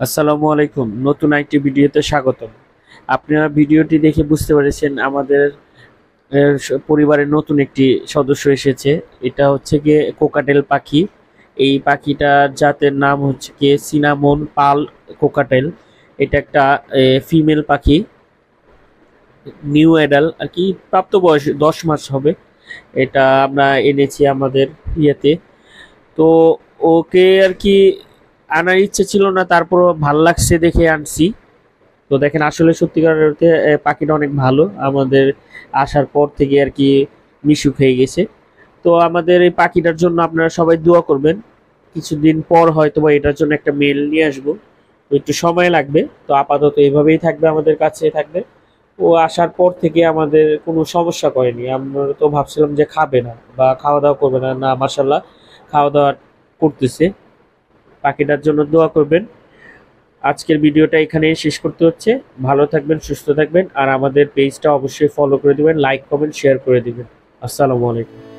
আসসালামু আলাইকুম, নতুন একটি ভিডিওতে স্বাগতম। আপনারা ভিডিওটি দেখে বুঝতে পেরেছেন আমাদের পরিবারের নতুন একটি সদস্য এসেছে। এটা হচ্ছে গিয়ে কোকাটেল পাখি। এই পাখিটার জাতের নাম হচ্ছে গিয়ে সিনামন পাল কোকাটেল। এটা একটা ফিমেল পাখি, নিউ অ্যাডাল্ট আর কি, প্রাপ্তবয়স 10 মাস হবে। এটা আমরা এনেছি আমাদের ইয়েতে। তো ওকে আর কি আনার ইচ্ছে ছিল না, তারপর ভাল লাগছে দেখে আনছি। তো দেখেন আসলে সত্যিকার অর্থে পাখিটা অনেক ভালো। আমাদের আসার পর থেকে আর কি মিশুক হয়ে গেছে। তো আমাদের এই পাখিটার জন্য আপনারা সবাই দোয়া করবেন। কিছুদিন পর হয়তো বা এটার জন্য একটা মেল নিয়ে আসবো, তো একটু সময় লাগবে। তো আপাতত এইভাবেই থাকবে, আমাদের কাছে থাকবে। ও আসার পর থেকে আমাদের কোনো সমস্যা করেনি। আমরা তো ভাবছিলাম যে খাবে না বা খাওয়া দাওয়া করবে না, না মাশাল্লাহ খাওয়া দাওয়া করতেছে। পাখিটার জন্য দোয়া করবেন। আজকের ভিডিওটা এখানেই শেষ করতে হচ্ছে। ভালো থাকবেন, সুস্থ থাকবেন, আর আমাদের পেজটা অবশ্যই ফলো করে দিবেন, লাইক কমেন্ট শেয়ার করে দিবেন। আসসালামু আলাইকুম।